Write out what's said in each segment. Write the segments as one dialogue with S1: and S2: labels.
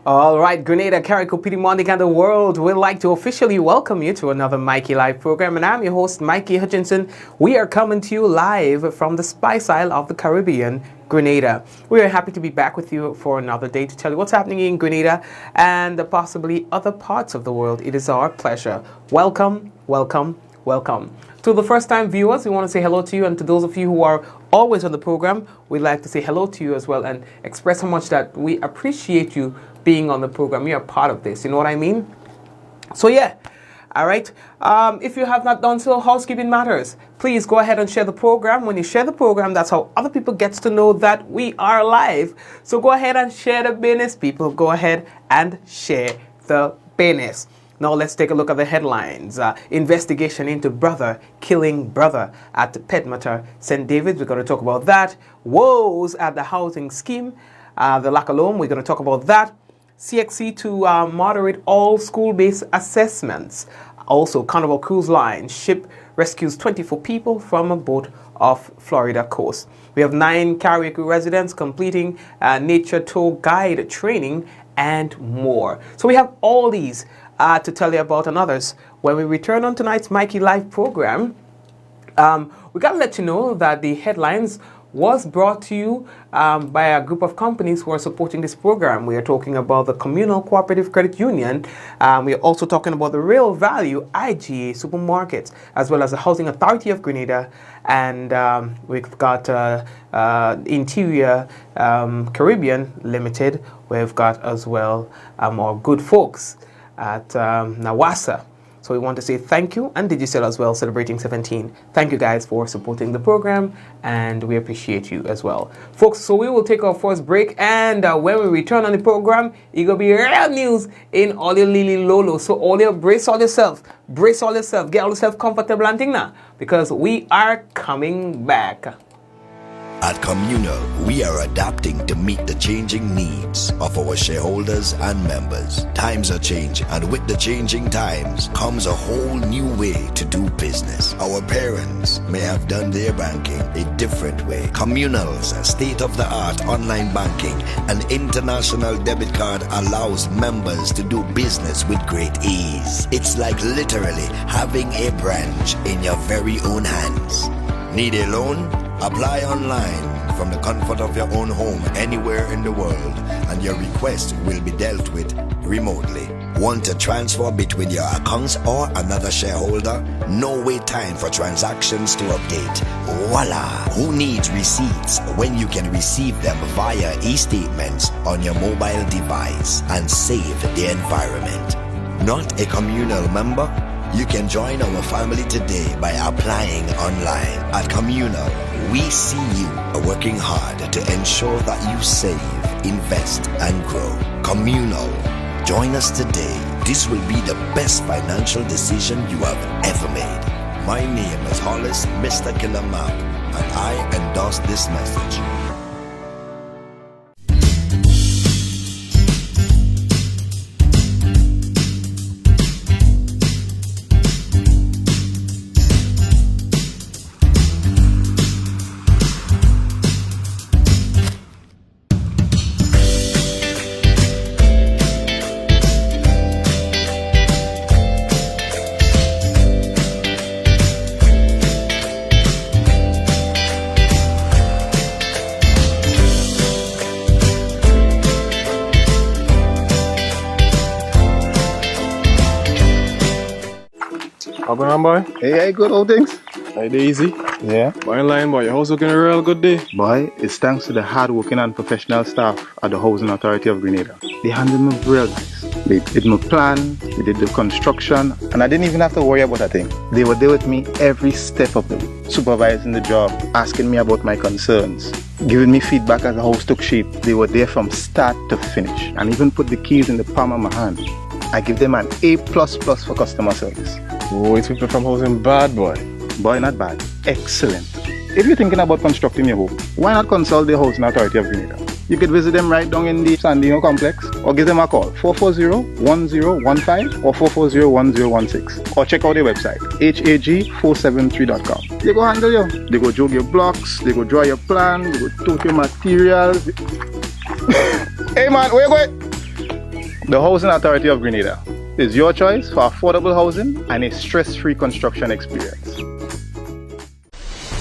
S1: All right, Grenada, Carriacou, Piedmont, and the world, we'd like to officially welcome you to another Mikey Live program, and I'm your host, Mikey Hutchinson. We are coming to you live from the Spice Isle of the Caribbean, Grenada. We are happy to be back with you for another day to tell you what's happening in Grenada and possibly other parts of the world. It is our pleasure. Welcome, welcome, welcome. To the first-time viewers, we want to say hello to you, and to those of you who are always on the program, we'd like to say hello to you as well and express how much that we appreciate you being on the program. You are part of this, you know what I mean? So yeah, all right. If you have not done so, housekeeping matters. Please go ahead and share the program. When you share the program, that's how other people get to know that we are live. So go ahead and share the business, people. Go ahead and share the business. Now let's take a look at the headlines. Investigation into brother killing brother at Pedmater, St. David's. We're going to talk about that. Woes at the housing scheme. The lack alone, we're going to talk about that. CXC to moderate all school-based assessments. Also, Carnival Cruise Line ship rescues 24 people from a boat off Florida coast. We have 9 Carriacou residents completing nature tour guide training and more. So we have all these to tell you about and others. When we return on tonight's Mikey Live program, we got to let you know that the headlines was brought to you by a group of companies who are supporting this program. We are talking about the Communal Cooperative Credit Union. We are also talking about the Real Value IGA Supermarkets, as well as the Housing Authority of Grenada. And we've got Interior Caribbean Limited. We've got as well our good folks at Nawasa. So we want to say thank you, and Digicel as well, celebrating 17. Thank you guys for supporting the program, and we appreciate you as well. Folks, so we will take our first break, and when we return on the program, it's going to be real news in all your Lily Lolo. So all your brace all yourself, get all yourself comfortable and thing now, because we are coming back.
S2: At Communal, we are adapting to meet the changing needs of our shareholders and members. Times are changing, and with the changing times comes a whole new way to do business. Our parents may have done their banking a different way. Communal's state-of-the-art online banking and international debit card allows members to do business with great ease. It's like literally having a branch in your very own hands. Need a loan? Apply online from the comfort of your own home anywhere in the world, and your request will be dealt with remotely. Want to transfer between your accounts or another shareholder? No wait time for transactions to update. Voila! Who needs receipts when you can receive them via e-statements on your mobile device and save the environment? Not a Communal member? You can join our family today by applying online. At Communal, we see you working hard to ensure that you save, invest, and grow. Communal, join us today. This will be the best financial decision you have ever made. My name is Hollis, Mr. Killer Map, and I endorse this message.
S3: How going on, boy?
S4: Hey, good old things.
S3: Hey, easy.
S4: Yeah.
S3: Boy, in line, boy. Your house looking a real good day.
S4: Boy, it's thanks to the hard-working and professional staff at the Housing Authority of Grenada. They handled me real nice. They did my plan, they did the construction, and I didn't even have to worry about a thing. They were there with me every step of the way, supervising the job, asking me about my concerns, giving me feedback as the house took shape. They were there from start to finish, and even put the keys in the palm of my hand. I give them an A++ for customer service.
S3: Oh, it's people from housing bad, boy.
S4: Boy, not bad. Excellent. If you're thinking about constructing your home, why not consult the Housing Authority of Grenada? You could visit them right down in the Sandino complex, or give them a call 440-1015 or 440-1016, or check out their website hag473.com. They go handle you. They go jog your blocks, they go draw your plan, they go tote your materials. Hey man, where you going? The Housing Authority of Grenada is your choice for affordable housing and a stress-free construction experience.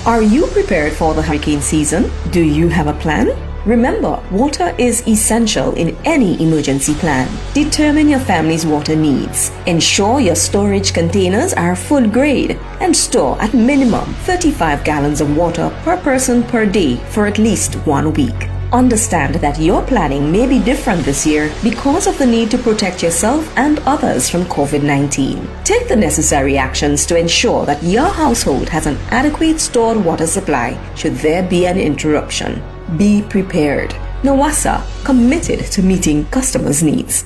S5: Are you prepared for the hurricane season? Do you have a plan? Remember, water is essential in any emergency plan. Determine your family's water needs. Ensure your storage containers are food grade and store at minimum 35 gallons of water per person per day for at least 1 week. Understand that your planning may be different this year because of the need to protect yourself and others from COVID-19. Take the necessary actions to ensure that your household has an adequate stored water supply should there be an interruption. Be prepared. NAWASA, committed to meeting customers' needs.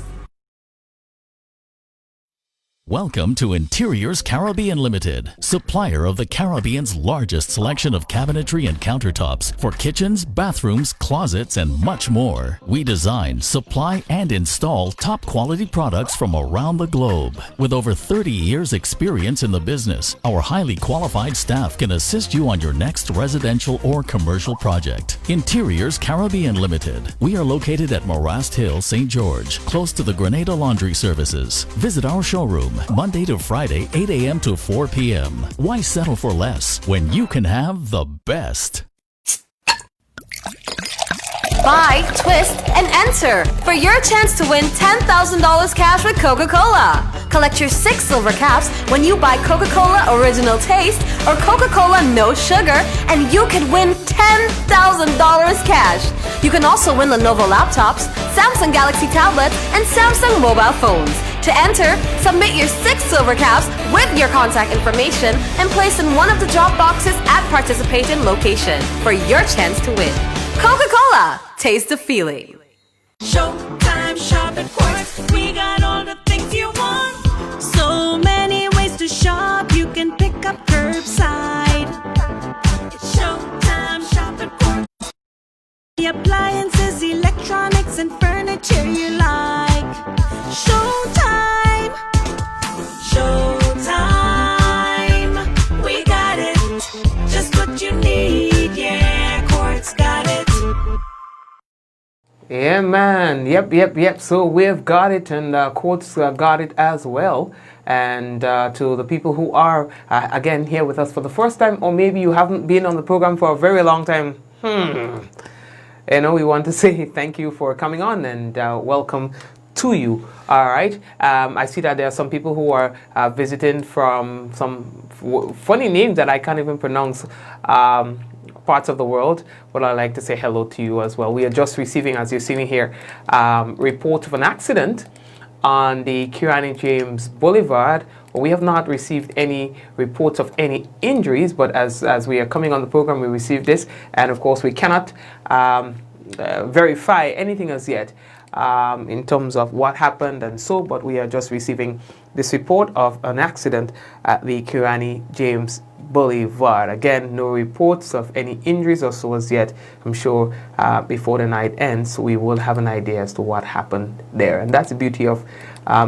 S6: Welcome to Interiors Caribbean Limited, supplier of the Caribbean's largest selection of cabinetry and countertops for kitchens, bathrooms, closets, and much more. We design, supply, and install top quality products from around the globe. With over 30 years experience in the business, our highly qualified staff can assist you on your next residential or commercial project. Interiors Caribbean Limited. We are located at Morast Hill, St. George, close to the Grenada Laundry Services. Visit our showroom Monday to Friday, 8 a.m. to 4 p.m. Why settle for less when you can have the best?
S7: Buy, twist, and enter for your chance to win $10,000 cash with Coca-Cola. Collect your 6 silver caps when you buy Coca-Cola Original Taste or Coca-Cola No Sugar, and you can win $10,000 cash. You can also win Lenovo laptops, Samsung Galaxy tablets, and Samsung mobile phones. To enter, submit your 6 silver caps with your contact information and place in one of the drop boxes at participating location for your chance to win. Coca-Cola, taste the feeling.
S8: Showtime shop at Quartz. We got all the things you want. So many ways to shop. You can pick up curbside. It's Showtime shop at Quartz. The appliances, electronics, and furniture you like. Showtime. Showtime. We got it. Just what you need. Yeah, Quartz got it.
S1: Yeah, man. Yep. So we've got it, and Quartz got it as well. And to the people who are, again, here with us for the first time, or maybe you haven't been on the program for a very long time, we want to say thank you for coming on and welcome to you. All right. I see that there are some people who are visiting from some funny names that I can't even pronounce. Parts of the world, but I'd like to say hello to you as well. We are just receiving, as you're seeing here, report of an accident on the Carriacou James Boulevard. We have not received any reports of any injuries, but as we are coming on the program, we received this, and of course we cannot verify anything as yet in terms of what happened and so, but we are just receiving this report of an accident at the Carriacou James Boulevard. Again, no reports of any injuries or so as yet. I'm sure before the night ends, we will have an idea as to what happened there. And that's the beauty of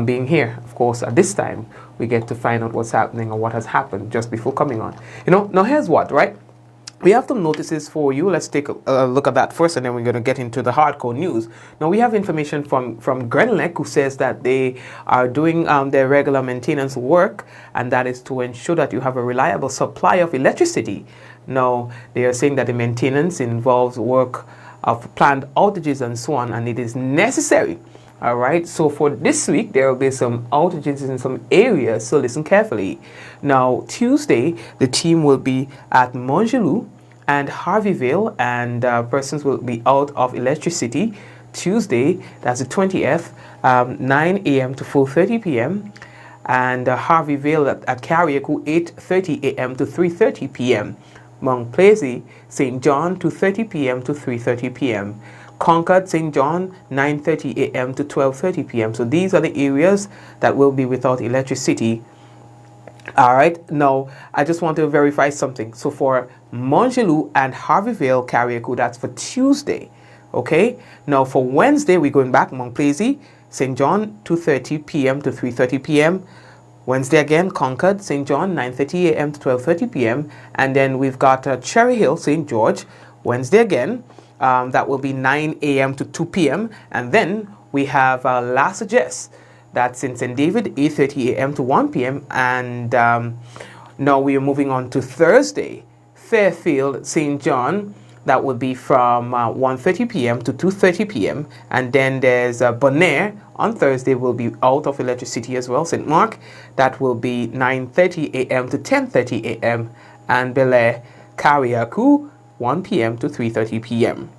S1: being here. Of course, at this time, we get to find out what's happening or what has happened just before coming on. Now here's what, right? We have some notices for you. Let's take a look at that first, and then we're going to get into the hardcore news. Now, we have information from Grenlec, who says that they are doing their regular maintenance work, and that is to ensure that you have a reliable supply of electricity. Now, they are saying that the maintenance involves work of planned outages and so on, and it is necessary. All right, so for this week, there will be some outages in some areas, so listen carefully. Now, Tuesday, the team will be at Montgelou and Harveyville, and persons will be out of electricity Tuesday, that's the 20th, 9 a.m. to 4:30 p.m., and Harveyville at Carriacou, 8:30 a.m. to 3:30 p.m., Mount Pleasant, St. John, 2:30 p.m. to 3:30 p.m., Concord, St. John, 9:30 a.m. to 12:30 p.m. So these are the areas that will be without electricity. All right, now I just want to verify something. So for Montgelou and Harveyville, Carriacou, that's for Tuesday. Okay, now for Wednesday, we're going back, Mount Pleasant, St. John, 2:30 p.m. to 3:30 p.m. Wednesday again, Concord, St. John, 9:30 a.m. to 12:30 p.m. And then we've got Cherry Hill, St. George, Wednesday again. That will be 9 a.m. to 2 p.m. And then we have La Sagesse. That's in St. David, 8:30 a.m. to 1 p.m. And now we are moving on to Thursday, Fairfield, St. John. That will be from 1:30 p.m. to 2:30 p.m. And then there's Bonaire on Thursday will be out of electricity as well. St. Mark, that will be 9:30 a.m. to 10:30 a.m. And Bel Air, Carriacou, 1 p.m. to 3:30 p.m.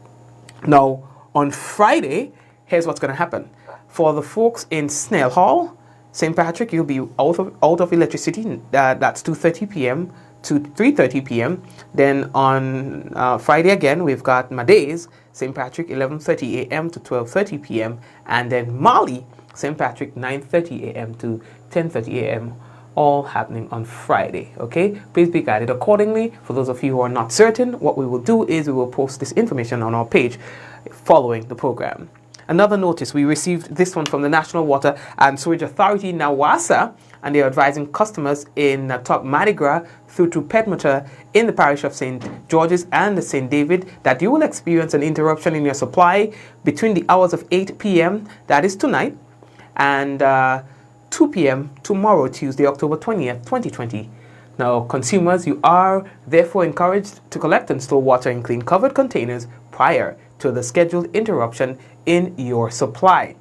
S1: Now, on Friday, here's what's going to happen. For the folks in Snell Hall, St. Patrick, you'll be out of electricity. That's 2:30 p.m. to 3:30 p.m. Then on Friday again, we've got Madays, St. Patrick, 11:30 a.m. to 12:30 p.m. And then Mali, St. Patrick, 9:30 a.m. to 10:30 a.m. All happening on Friday, okay? Please be guided accordingly. For those of you who are not certain, what we will do is we will post this information on our page following the program. Another notice, we received this one from the National Water and Sewage Authority, NAWASA, and they are advising customers in Top Mardi Gras through to Pedmota in the parish of St. George's and St. David that you will experience an interruption in your supply between the hours of 8 p.m., that is tonight, and 2 p.m. tomorrow, Tuesday, October 20th, 2020. Now, consumers, you are therefore encouraged to collect and store water in clean covered containers prior to the scheduled interruption in your supply.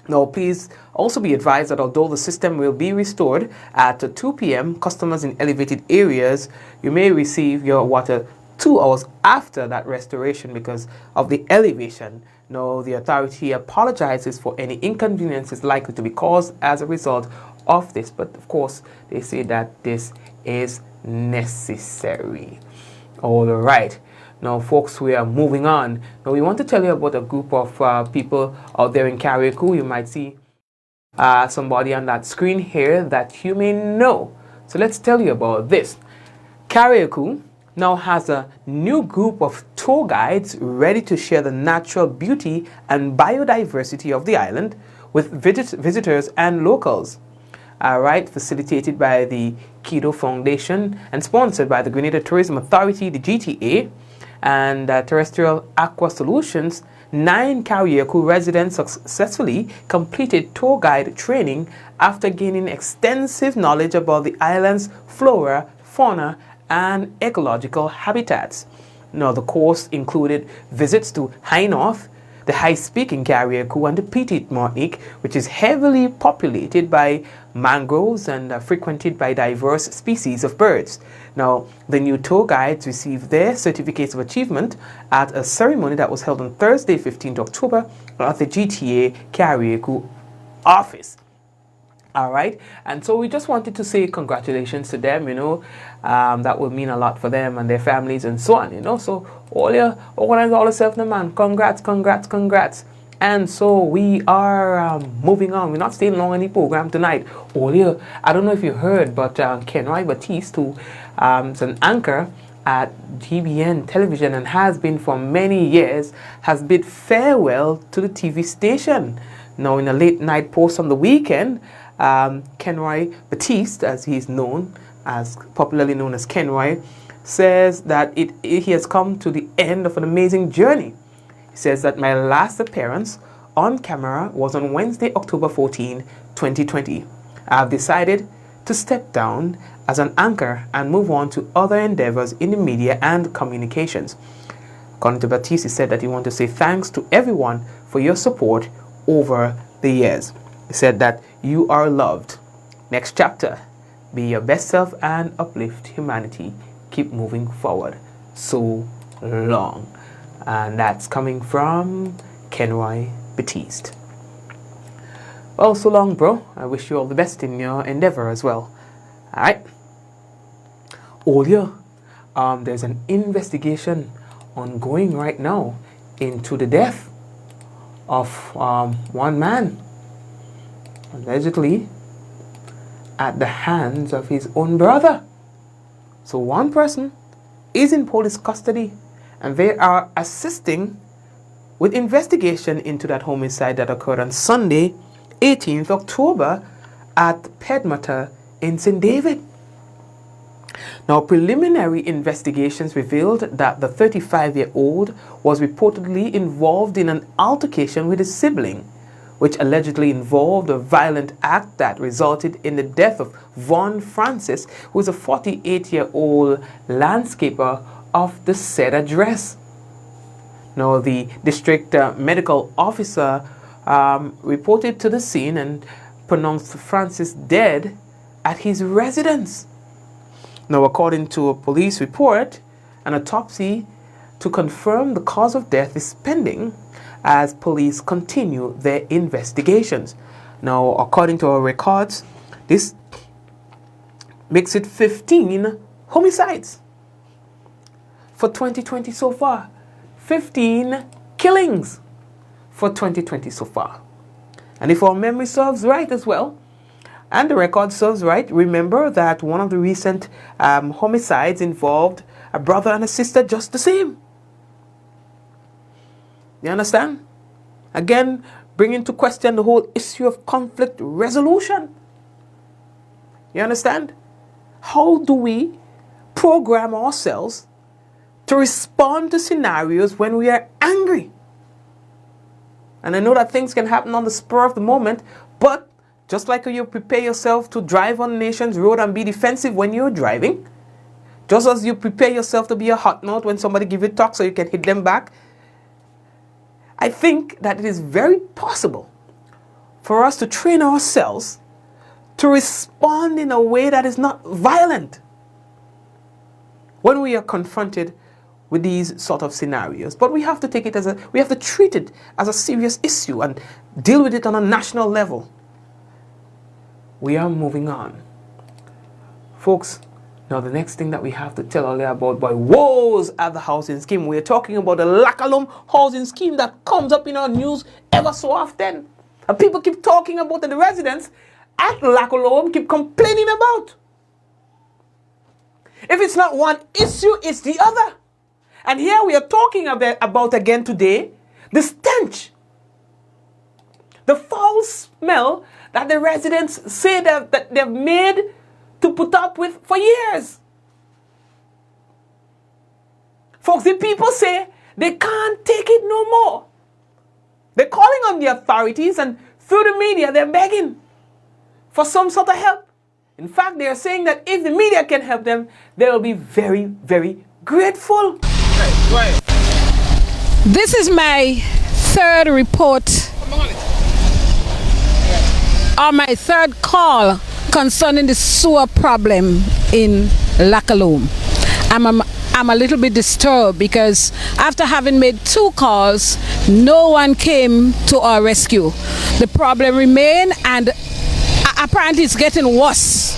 S1: Now, please also be advised that although the system will be restored at 2 p.m., customers in elevated areas, you may receive your water 2 hours after that restoration because of the elevation. Now, the authority apologizes for any inconveniences likely to be caused as a result of this. But of course, they say that this is necessary. All right. Now, folks, we are moving on. Now, we want to tell you about a group of people out there in Carriacou. You might see somebody on that screen here that you may know. So let's tell you about this. Carriacou now has a new group of tour guides ready to share the natural beauty and biodiversity of the island with visitors and locals. All right, facilitated by the Kido Foundation and sponsored by the Grenada Tourism Authority, the GTA, and Terrestrial Aqua Solutions, 9 Carriacou residents successfully completed tour guide training after gaining extensive knowledge about the island's flora, fauna, and ecological habitats. Now, the course included visits to High North, the high-speaking Carriacou, and the Petite Martinique, which is heavily populated by mangroves and frequented by diverse species of birds. Now, the new tour guides received their certificates of achievement at a ceremony that was held on Thursday, 15th October, at the GTA Carriacou office. All right, and so we just wanted to say congratulations to them, that will mean a lot for them and their families and so on, so all you organize all yourself, man, congrats. And so we are moving on. We're not staying long in the program tonight. I don't know if you heard, but Kenroy Batiste, who is an anchor at GBN television and has been for many years, has bid farewell to the TV station. Now, in a late night post on the weekend, Kenroy Batiste, as he's known, as popularly known as Kenroy, says that he has come to the end of an amazing journey. He says that my last appearance on camera was on Wednesday, October 14, 2020. I have decided to step down as an anchor and move on to other endeavors in the media and communications. According to Batiste, he said that he wanted to say thanks to everyone for your support over the years. He said that you are loved. Next chapter, be your best self and uplift humanity. Keep moving forward. So long. And that's coming from Kenroy Batiste. Well, so long, bro. I wish you all the best in your endeavor as well. All right. Earlier, there's an investigation ongoing right now into the death of one man, allegedly at the hands of his own brother. So one person is in police custody and they are assisting with investigation into that homicide that occurred on Sunday, 18th October at Pedmota in St. David. Now, preliminary investigations revealed that the 35-year-old was reportedly involved in an altercation with his sibling, which allegedly involved a violent act that resulted in the death of Von Francis, who is a 48-year-old landscaper of the said address. Now, the district medical officer reported to the scene and pronounced Francis dead at his residence. Now, according to a police report, an autopsy to confirm the cause of death is pending as police continue their investigations. Now, according to our records, this makes it 15 homicides for 2020 so far. 15 killings for 2020 so far. And if our memory serves right as well, and the record serves right, remember that one of the recent homicides involved a brother and a sister just the same. You understand? Again, bringing to question the whole issue of conflict resolution. You understand? How do we program ourselves to respond to scenarios when we are angry? And I know that things can happen on the spur of the moment, but just like you prepare yourself to drive on the nation's road and be defensive when you're driving, just as you prepare yourself to be a hot mouth when somebody gives you talk so you can hit them back, I think that it is very possible for us to train ourselves to respond in a way that is not violent when we are confronted with these sort of scenarios. But we have to take it as we have to treat it as a serious issue and deal with it on a national level. We are moving on. Folks, now the next thing that we have to tell all you about by woes at the housing scheme. We're talking about the Lakalum housing scheme that comes up in our news ever so often. And people keep talking about it, the residents at Lakalum keep complaining about. If it's not one issue, it's the other. And here we are talking about again today, the stench, the foul smell that the residents say that they've made to put up with for years. Folks, the people say they can't take it no more. They're calling on the authorities, and through the media they're begging for some sort of help. In fact, they are saying that if the media can help them, they will be very, very grateful.
S9: This is my third report, or my third call concerning the sewer problem in Lakalum. I'm a little bit disturbed because after having made 2 calls, no one came to our rescue. The problem remains, and apparently it's getting worse.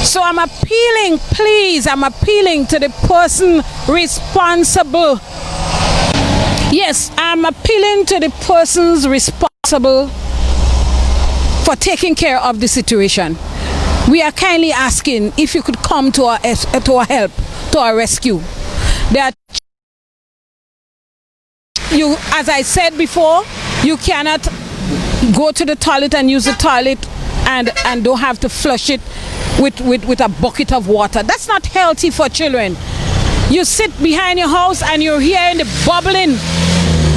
S9: So I'm appealing, please, I'm appealing to the person responsible. Yes, I'm appealing to the persons responsible for taking care of the situation. We are kindly asking if you could come to our help, to our rescue. As I said before, you cannot go to the toilet and use the toilet and don't have to flush it with a bucket of water. That's not healthy for children. You sit behind your house and you're hearing the bubbling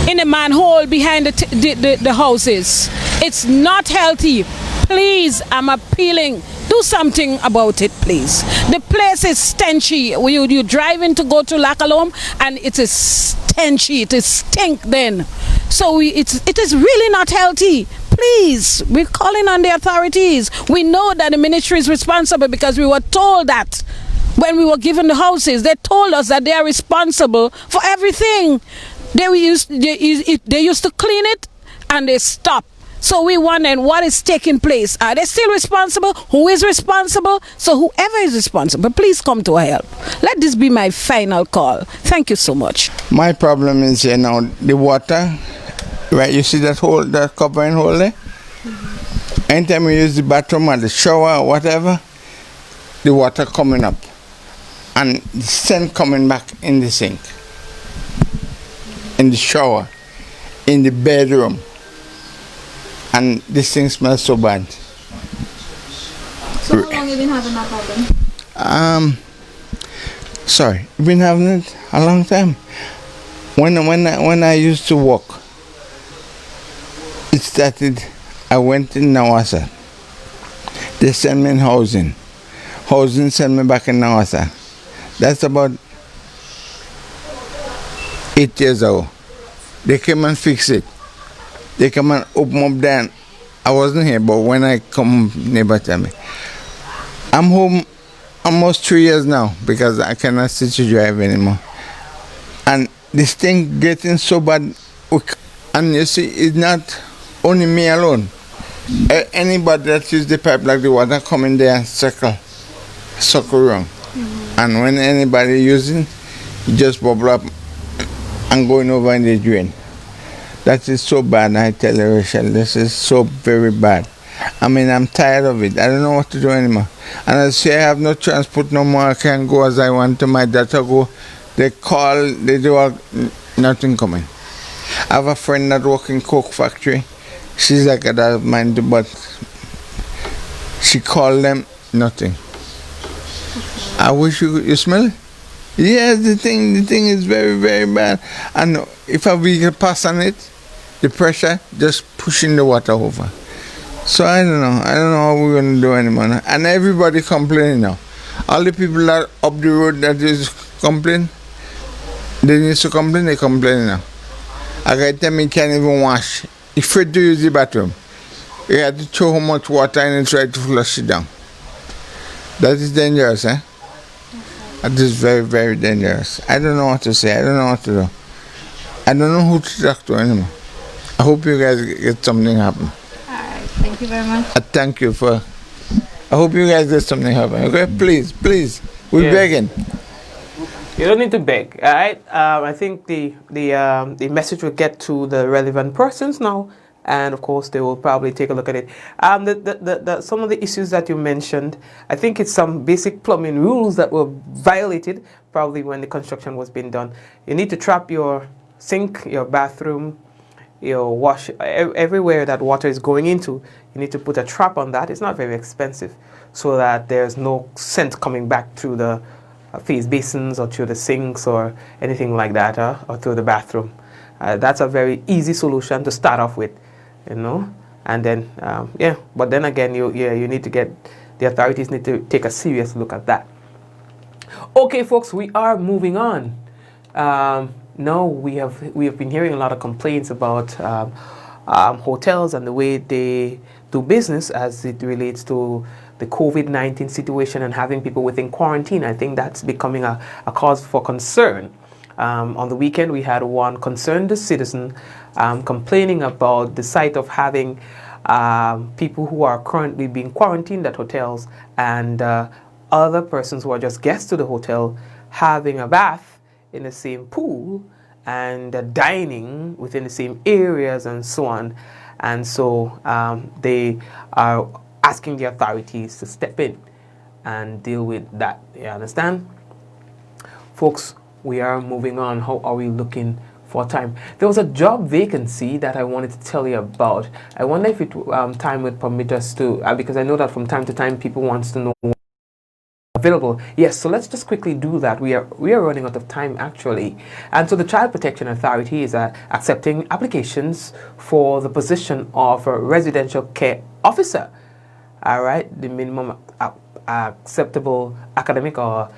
S9: in the manhole behind the houses. It's not healthy. Please, I'm appealing. Do something about it, please. The place is stenchy. You drive in to go to Lakalom and it is stenchy. It is stink then. So it is really not healthy. Please, we're calling on the authorities. We know that the ministry is responsible because we were told that when we were given the houses. They told us that they are responsible for everything. They used to clean it and they stopped. So we wondering what is taking place. Are they still responsible? Who is responsible? So whoever is responsible, please come to our help. Let this be my final call. Thank you so much.
S10: My problem is, the water, right? You see that hole, that covering hole there? Anytime we use the bathroom or the shower or whatever, the water coming up and the scent coming back in the sink, in the shower, in the bedroom. And this thing smells so bad.
S11: So how long have you been having that problem?
S10: Sorry, I've been having it a long time. When I used to walk, it started I went in Nawasa. They sent me in housing. Housing sent me back in Nawasa. That's about 8 years ago. They came and fixed it. They come and open up there. I wasn't here, but when I come, neighbor tell me. I'm home almost 3 years now because I cannot sit to drive anymore. And this thing getting so bad. And you see, it's not only me alone. Anybody that use the pipe like the water come in there and suckle around. And when anybody using, it just bubble up and going over in the drain. That is so bad, I tell you, Rachel. This is so very bad. I mean, I'm tired of it. I don't know what to do anymore. And I say I have no transport no more. I can't go as I want to. My daughter go. They call, they do all, nothing coming. I have a friend that works in Coke factory. She's like a dad of mine, but she called them, nothing. I wish you smell it? Yes, the thing is very, very bad. And if a vehicle pass on it, the pressure just pushing the water over. So I don't know how we're going to do anymore. And everybody complaining now. All the people that up the road that is complaining, they need to complain, they complaining now. I got tell me can't even wash. He's afraid to use the bathroom. You have to throw how much water in and try to flush it down. That is dangerous, eh? That is very, very dangerous. I don't know what to say. I don't know what to do. I don't know who to talk to anymore. I hope you guys get something happen.
S11: Alright, thank you very much.
S10: Thank you for. I hope you guys get something happen. Okay, please, we're begging.
S1: You don't need to beg, all right? I think the message will get to the relevant persons now, and of course they will probably take a look at it. Some of the issues that you mentioned, I think it's some basic plumbing rules that were violated probably when the construction was being done. You need to trap your sink, your bathroom, your wash, everywhere that water is going into. You need to put a trap on that. It's not very expensive, so that there's no scent coming back through the face basins or through the sinks or anything like that, or through the bathroom. That's a very easy solution to start off with, you know. And then, but then again, you need to get, the authorities need to take a serious look at that. Okay, folks, we are moving on. Now we have been hearing a lot of complaints about hotels and the way they do business as it relates to the COVID-19 situation and having people within quarantine. I think that's becoming a cause for concern. On the weekend, we had one concerned citizen complaining about the sight of having people who are currently being quarantined at hotels and other persons who are just guests to the hotel having a bath in the same pool and dining within the same areas and so on. And so they are asking the authorities to step in and deal with that. You understand? Folks, we are moving on. How are we looking for time? There was a job vacancy that I wanted to tell you about. I wonder if time would permit us to, because I know that from time to time people want to know available. Yes, so let's just quickly do that. We are running out of time actually. And so the Child Protection Authority is accepting applications for the position of a residential care officer. All right, the minimum acceptable academic or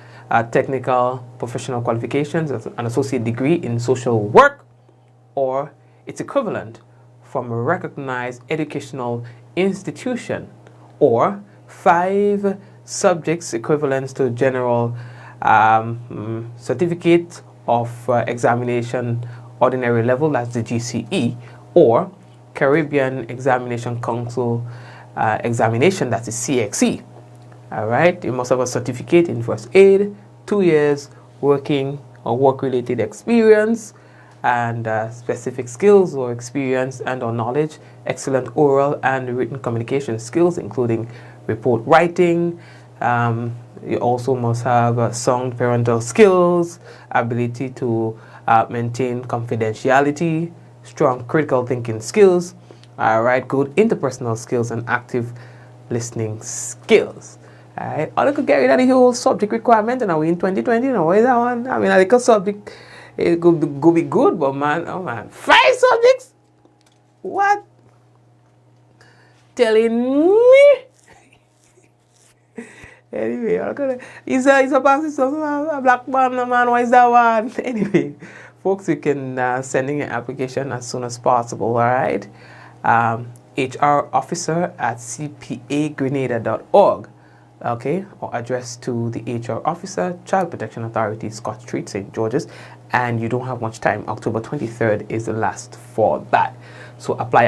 S1: technical professional qualifications, an associate degree in social work or its equivalent from a recognized educational institution, or 5 subjects equivalents to general certificate of examination ordinary level, that's the GCE, or Caribbean Examination Council examination, that's the CXE. All right, you must have a certificate in first aid, 2 years working or work-related experience, and specific skills or experience and or knowledge, excellent oral and written communication skills, including report writing. You also must have sound parental skills, ability to maintain confidentiality, strong critical thinking skills, all right, good interpersonal skills, and active listening skills. All right, or they could get rid of the whole subject requirement, and are we in 2020? You know, what is that one? I mean, I think a subject, it could be good, but man, oh man, 5 subjects? What? telling me. Anyway, he's a pastor, so a black man, a man, why is that one? Anyway, folks, you can send in your application as soon as possible, all right? HR officer at cpagrenada.org, okay? Or address to the HR officer, Child Protection Authority, Scott Street, St. George's, and you don't have much time. October 23rd is the last for that. So apply.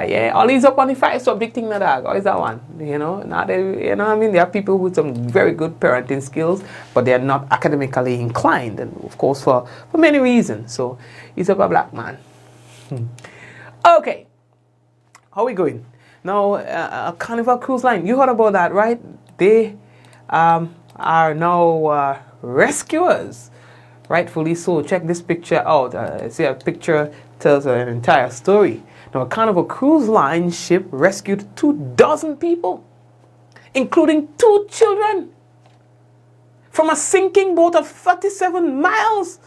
S1: Yeah, all these up on the 5 subject thing, dog. Or is that one? You know, now you know what I mean? There are people with some very good parenting skills, but they are not academically inclined, and of course for many reasons. So it's up a black man. Okay, how are we going? Now, Carnival Cruise Line, you heard about that, right? They are now rescuers, rightfully so. Check this picture out. See, a picture tells an entire story. Now, a Carnival Cruise Line ship rescued 24 people, including 2 children, from a sinking boat of 37 miles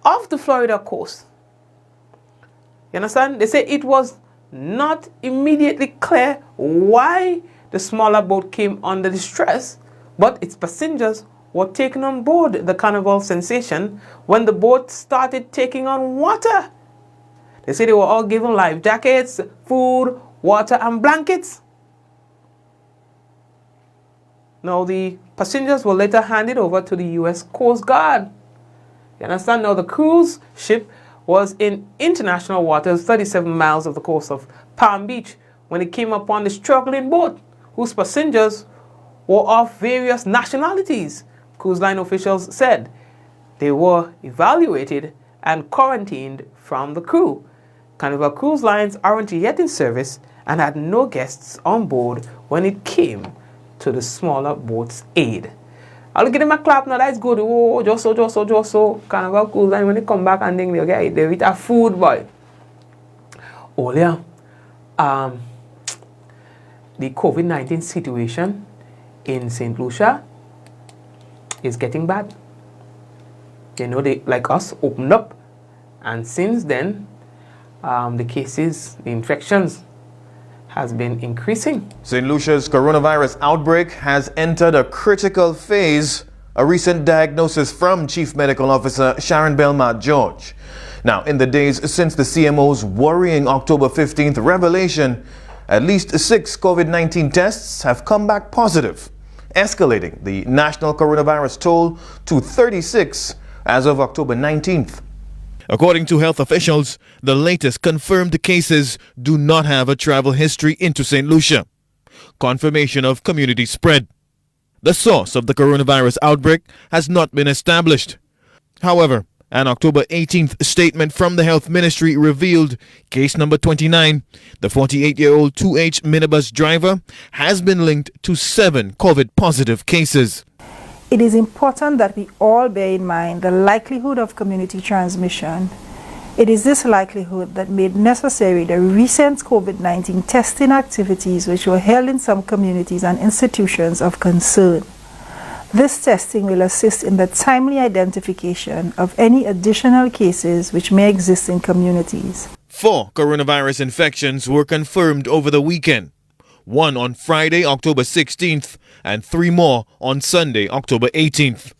S1: off the Florida coast. You understand? They say it was not immediately clear why the smaller boat came under distress, but its passengers were taken on board the Carnival Sensation when the boat started taking on water. They say they were all given life jackets, food, water, and blankets. Now, the passengers were later handed over to the U.S. Coast Guard. You understand? Now, the cruise ship was in international waters, 37 miles off the coast of Palm Beach, when it came upon the struggling boat, whose passengers were of various nationalities. Cruise line officials said they were evaluated and quarantined from the crew. Carnival Cruise Lines aren't yet in service and had no guests on board when it came to the smaller boat's aid. I'll give them a clap now, that's good. Oh, just so. Carnival Cruise Line, when they come back and they eat a food, boy. Oh, yeah. The COVID-19 situation in St. Lucia is getting bad. You know, they, like us, opened up. And since then, the cases, the infections has been increasing.
S12: St. Lucia's coronavirus outbreak has entered a critical phase, a recent diagnosis from Chief Medical Officer Sharon Belmont George. Now, in the days since the CMO's worrying October 15th revelation, at least 6 COVID-19 tests have come back positive, escalating the national coronavirus toll to 36 as of October 19th. According to health officials, the latest confirmed cases do not have a travel history into St. Lucia. Confirmation of community spread. The source of the coronavirus outbreak has not been established. However, an October 18th statement from the Health Ministry revealed case number 29, the 48-year-old 2H minibus driver, has been linked to 7 COVID-positive cases.
S13: It is important that we all bear in mind the likelihood of community transmission. It is this likelihood that made necessary the recent COVID-19 testing activities which were held in some communities and institutions of concern. This testing will assist in the timely identification of any additional cases which may exist in communities.
S12: 4 coronavirus infections were confirmed over the weekend. 1 on Friday, October 16th, and 3 more on Sunday, October 18th.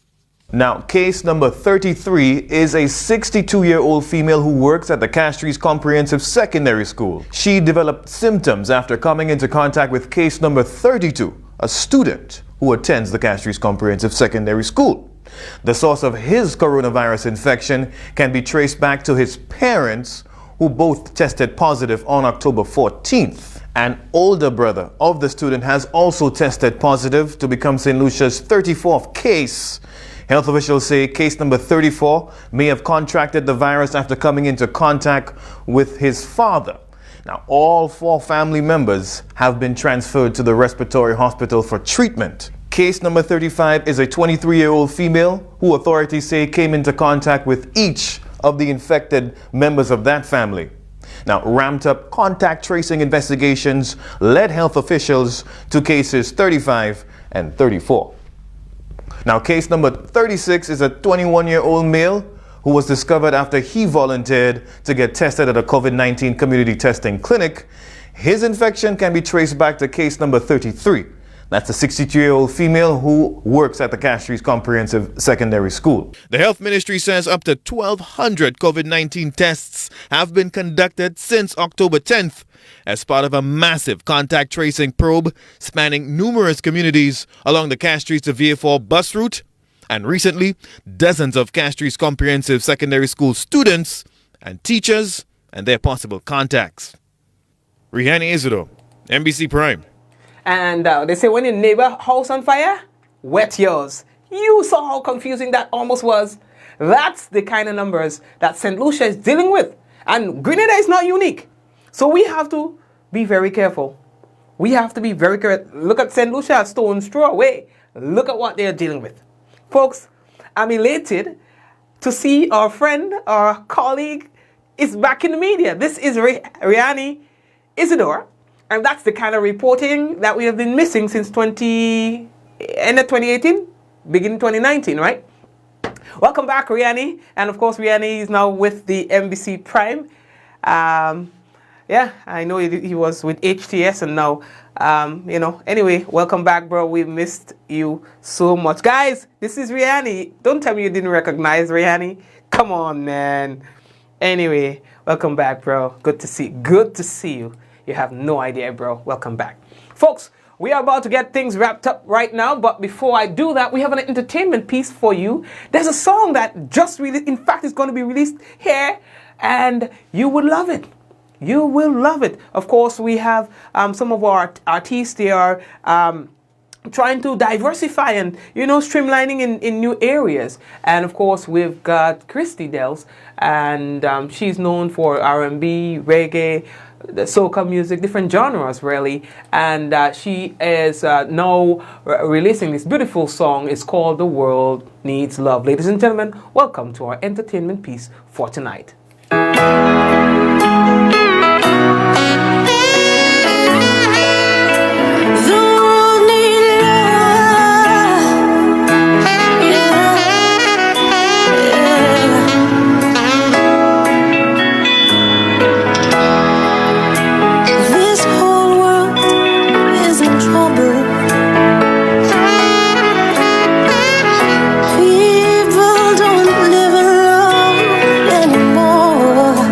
S12: Now, case number 33 is a 62-year-old female who works at the Castries Comprehensive Secondary School. She developed symptoms after coming into contact with case number 32, a student who attends the Castries Comprehensive Secondary School. The source of his coronavirus infection can be traced back to his parents, who both tested positive on October 14th. An older brother of the student has also tested positive to become St. Lucia's 34th case. Health officials say case number 34 may have contracted the virus after coming into contact with his father. Now, all 4 family members have been transferred to the respiratory hospital for treatment. Case number 35 is a 23-year-old female who authorities say came into contact with each of the infected members of that family. Now, ramped up contact tracing investigations led health officials to cases 35 and 34. Now, case number 36 is a 21-year-old male who was discovered after he volunteered to get tested at a COVID-19 community testing clinic. His infection can be traced back to case number 33. That's a 62-year-old female who works at the Castries Comprehensive Secondary School. The health ministry says up to 1,200 COVID-19 tests have been conducted since October 10th as part of a massive contact tracing probe spanning numerous communities along the Castries to Vieux-Fort bus route. And recently, dozens of Castries Comprehensive Secondary School students and teachers and their possible contacts. Rihanna Isidore, NBC Prime.
S1: And they say when your neighbor house on fire, wet yours. You saw how confusing that almost was. That's the kind of numbers that St. Lucia is dealing with. And Grenada is not unique. So we have to be very careful. We have to be very careful. Look at St. Lucia, Stone's Throw away. Look at what they're dealing with. Folks, I'm elated to see our friend, our colleague, is back in the media. This is Rihanna Isidore. And that's the kind of reporting that we have been missing since end of 2018, beginning 2019, right? Welcome back, Rihanna. And of course, Rihanna is now with the NBC Prime. Yeah, I know he was with HTS and now, anyway, welcome back, bro. We missed you so much. Guys, this is Rihanna. Don't tell me you didn't recognize Rihanna. Come on, man. Anyway, welcome back, bro. Good to see you. You have no idea, bro. Welcome back. Folks, we are about to get things wrapped up right now, but before I do that, we have an entertainment piece for you. There's a song that just released, in fact, it's going to be released here, and you will love it. You will love it. Of course, we have some of our artists. They are trying to diversify and, streamlining in new areas. And, of course, we've got Christy Dells, and she's known for R&B, reggae, the soca music, different genres really, and she is now releasing this beautiful song. It's called The World Needs Love. Ladies and gentlemen, welcome to our entertainment piece for tonight.
S8: People don't live in love anymore.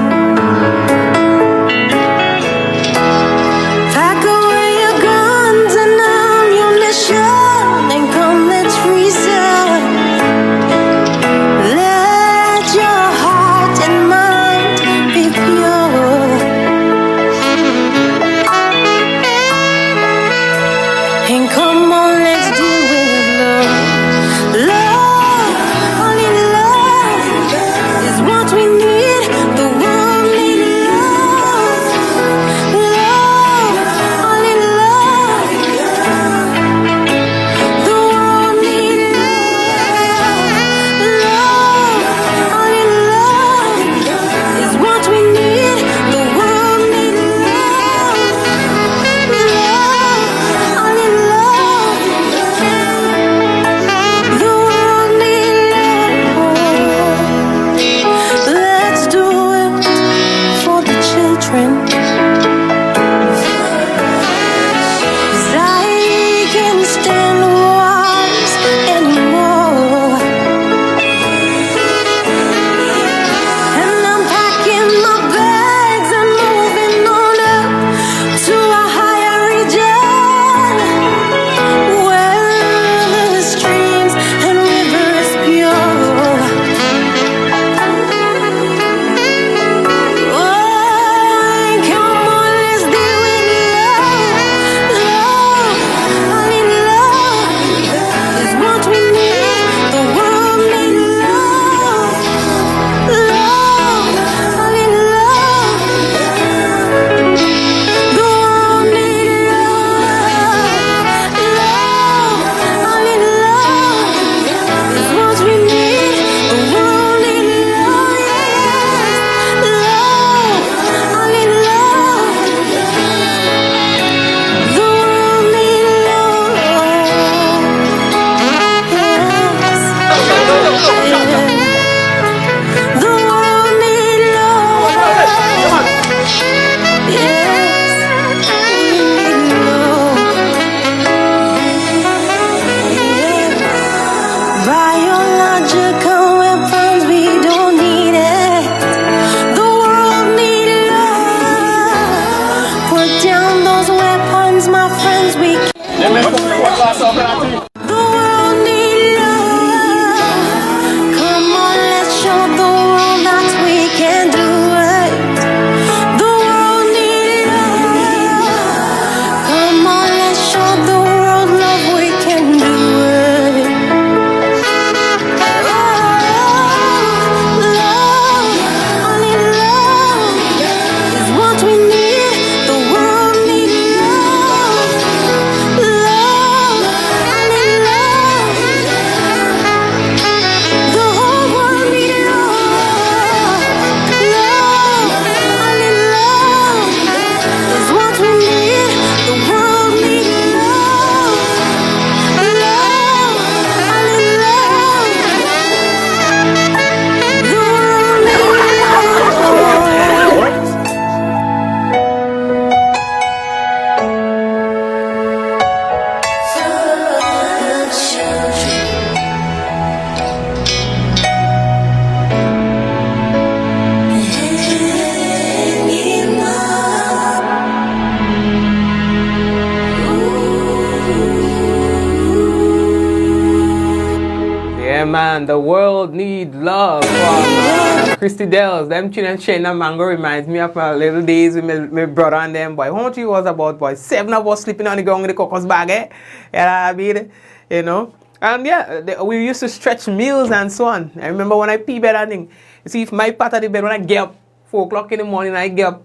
S1: The World Need Love from Christy Dells. Them tune and Shane and Mango reminds me of my little days with my brother and them, boy. How much it was about, boy? 7 of us sleeping on the ground in the cocos bag, eh? Yeah, I mean, you know. And yeah, we used to stretch meals and so on. I remember when I pee bed and thing. You see, if my part of the bed, when I get up, 4 o'clock in the morning, I get up,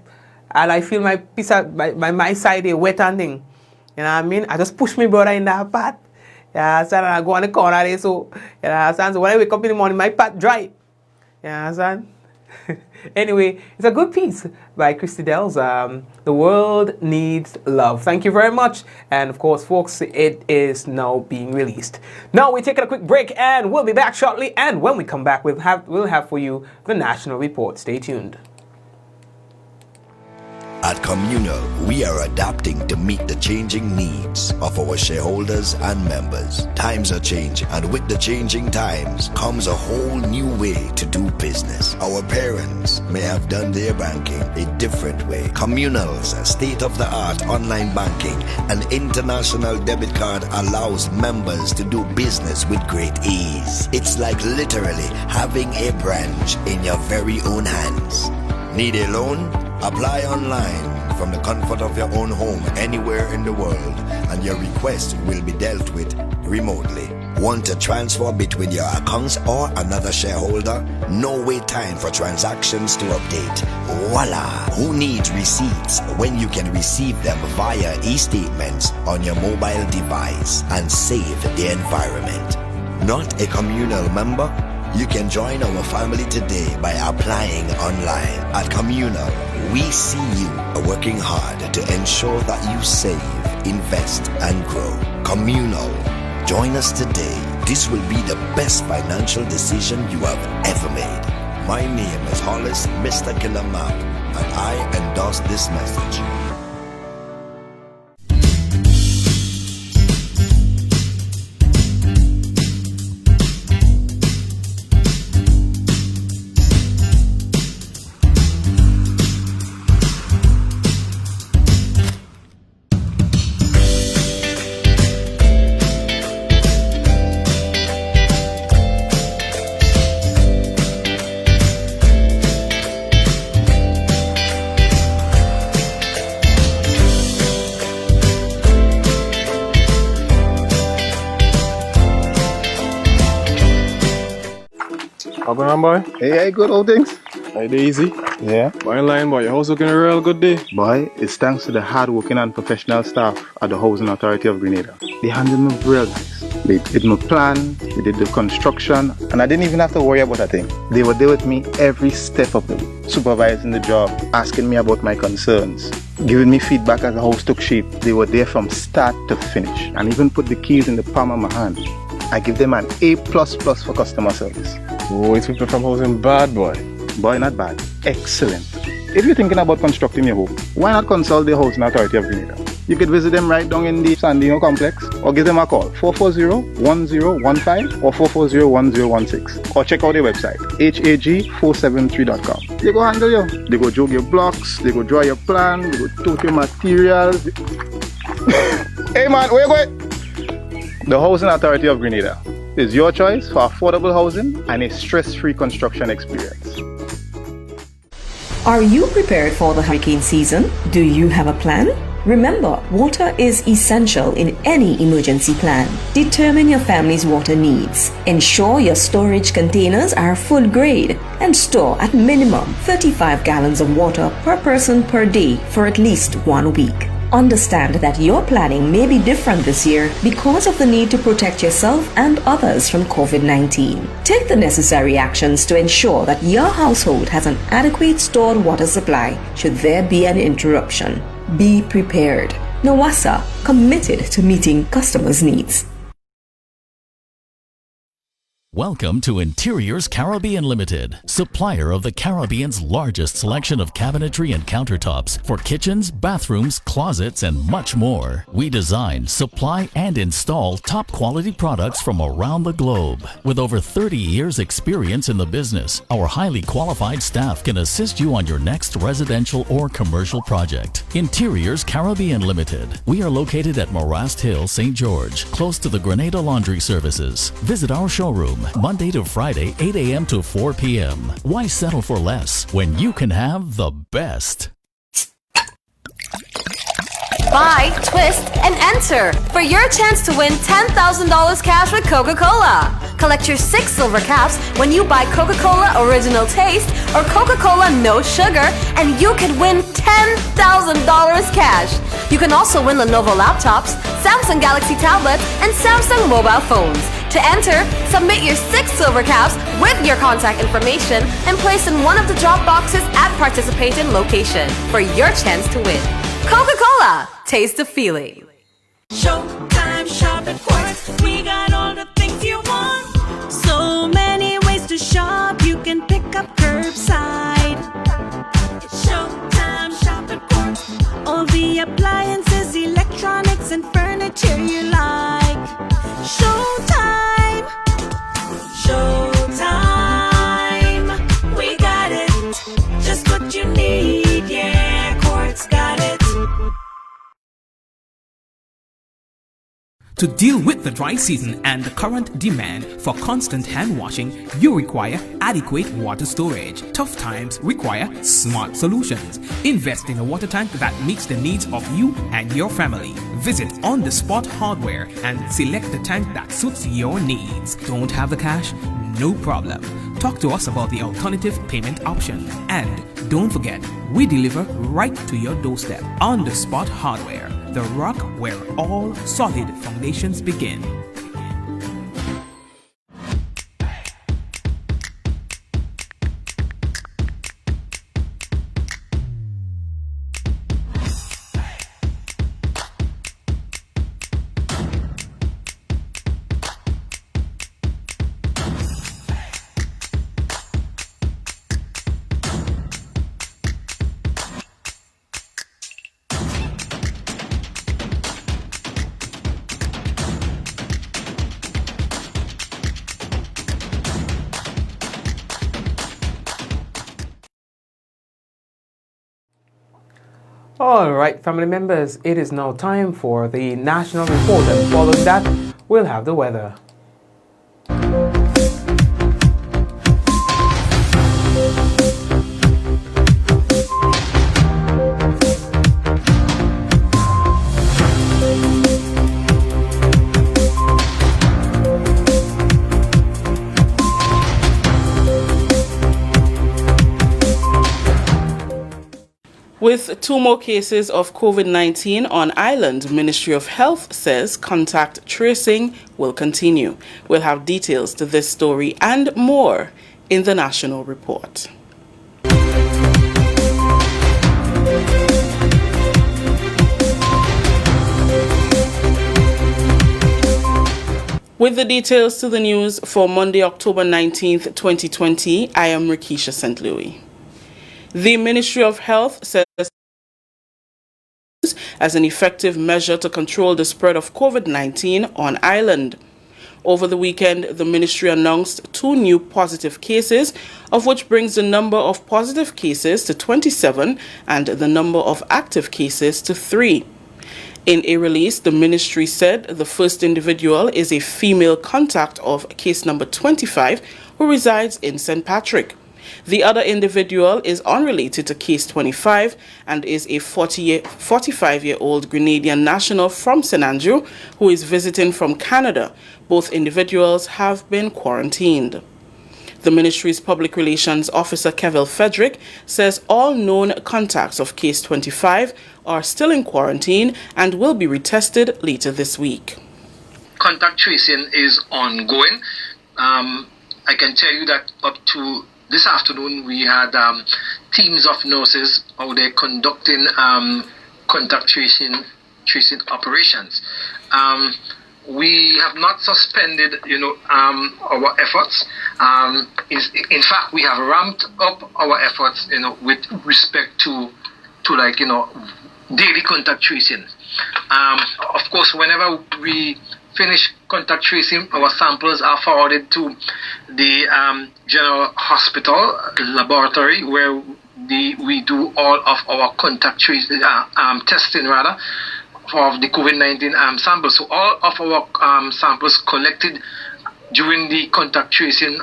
S1: and I feel my piece of, my side is wet and thing. You know what I mean? I just push my brother in that part. Yeah, so I go on the corner there, so, you know, so when I wake up in the morning, my part dry. Yeah, son. Anyway, it's a good piece by Christy Dells. The World Needs Love. Thank you very much. And of course, folks, it is now being released. Now we're taking a quick break and we'll be back shortly. And when we come back, we'll have for you the National Report. Stay tuned.
S2: At Communal, we are adapting to meet the changing needs of our shareholders and members. Times are changing, and with the changing times comes a whole new way to do business. Our parents may have done their banking a different way. Communal's state-of-the-art online banking and international debit card allows members to do business with great ease. It's like literally having a branch in your very own hands. Need a loan? Apply online from the comfort of your own home anywhere in the world, and your request will be dealt with remotely. Want to transfer between your accounts or another shareholder? No wait time for transactions to update. Voila! Who needs receipts when you can receive them via e-statements on your mobile device and save the environment? Not a communal member? You can join our family today by applying online. At Communal, we see you working hard to ensure that you save, invest, and grow. Communal, join us today. This will be the best financial decision you have ever made. My name is Hollis Mr. Killer Map, and I endorse this message.
S3: How going on, boy?
S4: Hey, good old things.
S3: Hey, easy.
S4: Yeah.
S3: Boy, in line, boy. Your house looking a real good day.
S4: Boy, it's thanks to the hard-working and professional staff at the Housing Authority of Grenada. They handled me real nice. They did my plan, they did the construction, and I didn't even have to worry about a thing. They were there with me every step of the way, supervising the job, asking me about my concerns, giving me feedback as the house took shape. They were there from start to finish, and even put the keys in the palm of my hand. I give them an A++ for customer service.
S3: Oh, it's people from housing bad, boy.
S4: Boy, not bad. Excellent. If you're thinking about constructing your home, why not consult the Housing Authority of Grenada? You could visit them right down in the Sandino complex, or give them a call 440-1015 or 440-1016, or check out their website hag473.com. They go handle you. They go jog your blocks, they go draw your plan, they go tote your materials. Hey man, where you going? The Housing Authority of Grenada is your choice for affordable housing and a stress-free construction experience.
S5: Are you prepared for the hurricane season? Do you have a plan? Remember, water is essential in any emergency plan. Determine your family's water needs. Ensure your storage containers are food grade and store at minimum 35 gallons of water per person per day for at least 1 week. Understand that your planning may be different this year because of the need to protect yourself and others from COVID-19. Take the necessary actions to ensure that your household has an adequate stored water supply should there be an interruption. Be prepared. Nawasa, committed to meeting customers' needs.
S6: Welcome to Interiors Caribbean Limited, supplier of the Caribbean's largest selection of cabinetry and countertops for kitchens, bathrooms, closets, and much more. We design, supply, and install top quality products from around the globe. With over 30 years experience in the business, our highly qualified staff can assist you on your next residential or commercial project. Interiors Caribbean Limited. We are located at Morast Hill, St. George, close to the Grenada Laundry Services. Visit our showroom Monday to Friday, 8 a.m. to 4 p.m. Why settle for less when you can have the best?
S7: Buy, twist, and enter for your chance to win $10,000 cash with Coca-Cola. Collect your 6 silver caps when you buy Coca-Cola Original Taste or Coca-Cola No Sugar, and you can win $10,000 cash. You can also win Lenovo laptops, Samsung Galaxy tablets, and Samsung mobile phones. To enter, submit your 6 silver caps with your contact information and place in one of the drop boxes at participating location for your chance to win. Coca-Cola, taste the feeling.
S8: Showtime, shop at Quartz. We got all the things you want. So many ways to shop. You can pick up curbside. It's showtime, shop at Quartz. All the appliances, electronics, and furniture you like. Showtime, showtime. We got it. Just what you need. Yeah, Quartz got it.
S1: To deal with the dry season and the current demand for constant hand washing, you require adequate water storage. Tough times require smart solutions. Invest in a water tank that meets the needs of you and your family. Visit On The Spot Hardware and select the tank that suits your needs. Don't have the cash? No problem. Talk to us about the alternative payment option. And don't forget, we deliver right to your doorstep. On The Spot Hardware, the rock where all solid foundations begin. All right, family members, it is now time for the national report, and following that, we'll have the weather.
S14: With 2 more cases of COVID-19 on island, Ministry of Health says contact tracing will continue. We'll have details to this story and more in the national report. With the details to the news for Monday, October 19th, 2020, I am Rikisha St. Louis. The Ministry of Health says as an effective measure to control the spread of COVID-19 on island. Over the weekend, the ministry announced 2 new positive cases, of which brings the number of positive cases to 27 and the number of active cases to 3. In a release, the ministry said the first individual is a female contact of case number 25 who resides in St. Patrick. The other individual is unrelated to case 25 and is a 45-year-old Grenadian national from St. Andrew who is visiting from Canada. Both individuals have been quarantined. The ministry's public relations officer, Kevin Frederick, says all known contacts of case 25 are still in quarantine and will be retested later this week.
S15: Contact tracing is ongoing. I can tell you that up to this afternoon, we had teams of nurses out there conducting contact tracing operations. We have not suspended, our efforts. In fact, we have ramped up our efforts, with respect to daily contact tracing. Of course, whenever we finish contact tracing, our samples are forwarded to the General Hospital laboratory where we do all of our contact tracing testing for the COVID-19 samples. So all of our samples collected during the contact tracing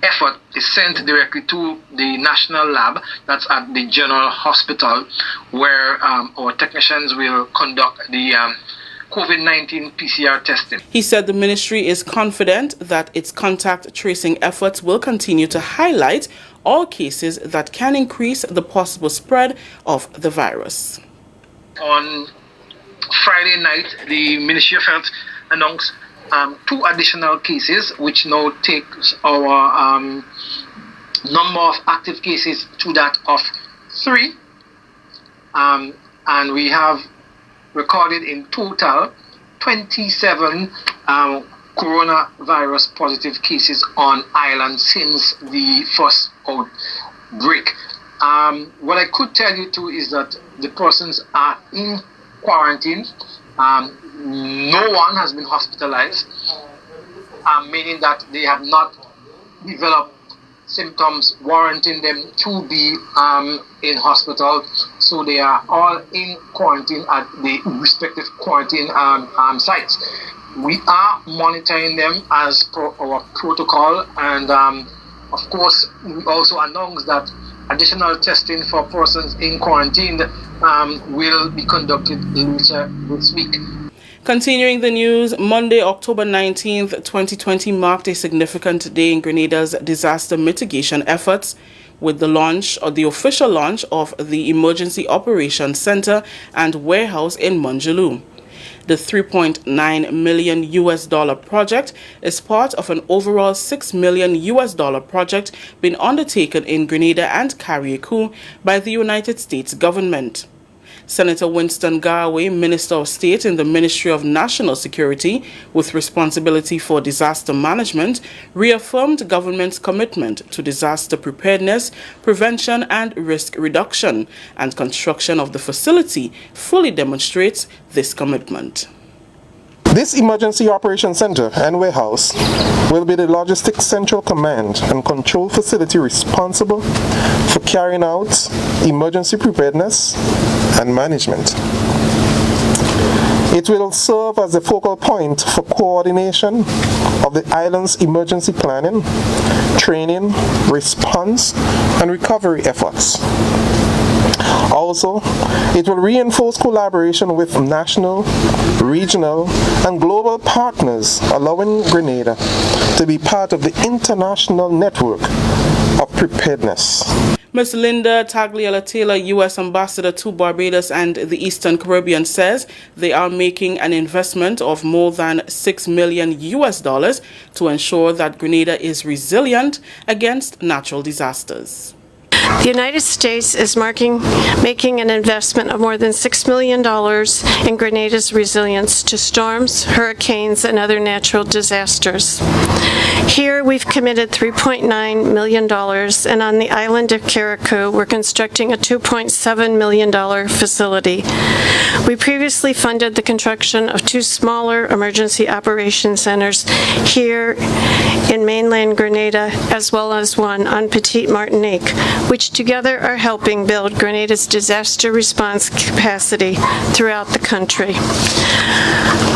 S15: effort is sent directly to the national lab that's at the General Hospital, where our technicians will conduct the COVID-19 PCR testing.
S14: He said the ministry is confident that its contact tracing efforts will continue to highlight all cases that can increase the possible spread of the virus.
S15: On Friday night, the Ministry of Health announced 2 additional cases, which now takes our number of active cases to that of 3. And we have recorded in total 27 coronavirus positive cases on island since the first outbreak. What I could tell you too is that the persons are in quarantine. No one has been hospitalized, meaning that they have not developed symptoms warranting them to be in hospital. So they are all in quarantine at the respective quarantine sites. We are monitoring them as per our protocol, and of course we also announced that additional testing for persons in quarantine will be conducted later this week.
S14: Continuing the news, Monday, October 19th, 2020 marked a significant day in Grenada's disaster mitigation efforts with the launch, or the official launch, of the Emergency Operations Center and Warehouse in Manjaloo. The $3.9 million project is part of an overall $6 million project being undertaken in Grenada and Carriacou by the United States government. Senator Winston Garway, Minister of State in the Ministry of National Security with responsibility for disaster management, reaffirmed government's commitment to disaster preparedness, prevention and risk reduction, and construction of the facility fully demonstrates this commitment.
S16: This Emergency Operations Center and Warehouse will be the logistics central command and control facility responsible for carrying out emergency preparedness and management. It will serve as a focal point for coordination of the island's emergency planning, training, response, and recovery efforts. Also, it will reinforce collaboration with national, regional, and global partners, allowing Grenada to be part of the international network of preparedness.
S14: Ms. Linda Tagliella-Taylor, U.S. Ambassador to Barbados and the Eastern Caribbean, says they are making an investment of more than $6 million to ensure that Grenada is resilient against natural disasters.
S17: The United States is making an investment of more than $6 million in Grenada's resilience to storms, hurricanes, and other natural disasters. Here we've committed $3.9 million, and on the island of Carriacou we're constructing a $2.7 million facility. We previously funded the construction of 2 smaller emergency operations centers here in mainland Grenada, as well as one on Petite Martinique, which together are helping build Grenada's disaster response capacity throughout the country.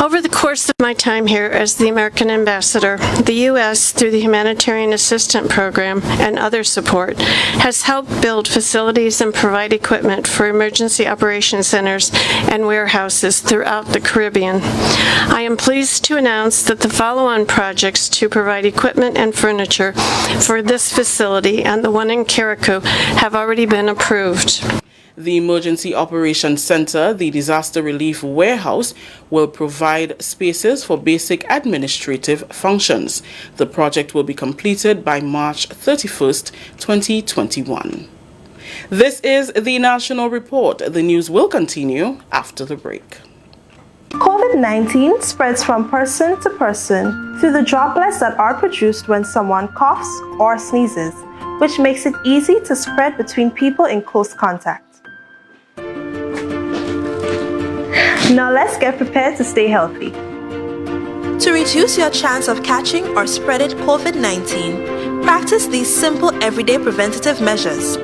S17: Over the course of my time here as the American ambassador, the U.S., through the Humanitarian Assistance Program and other support, has helped build facilities and provide equipment for emergency operation centers and warehouses throughout the Caribbean. I am pleased to announce that the follow-on projects to provide equipment and furniture for this facility and the one in Carriacou have already been approved.
S14: The Emergency Operations Center, the Disaster Relief Warehouse, will provide spaces for basic administrative functions. The project will be completed by March 31st, 2021. This is the National Report. The news will continue after the break.
S18: COVID-19 spreads from person to person through the droplets that are produced when someone coughs or sneezes, which makes it easy to spread between people in close contact. Now let's get prepared to stay healthy.
S19: To reduce your chance of catching or spreading COVID-19, practice these simple everyday preventative measures.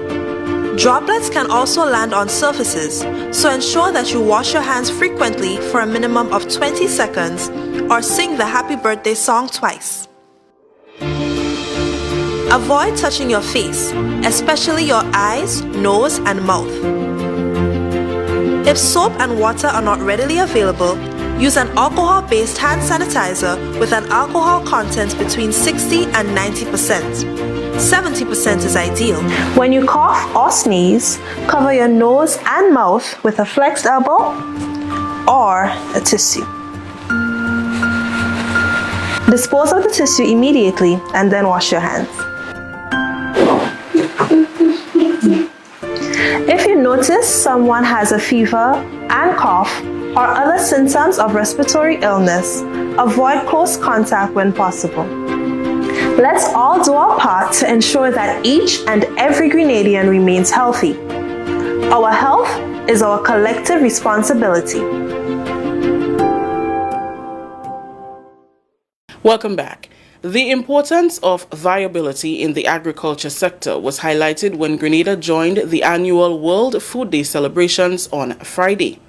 S19: Droplets can also land on surfaces, so ensure that you wash your hands frequently for a minimum of 20 seconds or sing the happy birthday song twice. Avoid touching your face, especially your eyes, nose, and mouth. If soap and water are not readily available, use an alcohol-based hand sanitizer with an alcohol content between 60 and 90%. 70% is ideal.
S18: When you cough or sneeze, cover your nose and mouth with a flexed elbow or a tissue. Dispose of the tissue immediately and then wash your hands. If you notice someone has a fever and cough or other symptoms of respiratory illness, avoid close contact when possible. Let's all do our part to ensure that each and every Grenadian remains healthy. Our health is our collective responsibility.
S14: Welcome back. The importance of viability in the agriculture sector was highlighted when Grenada joined the annual World Food Day celebrations on Friday.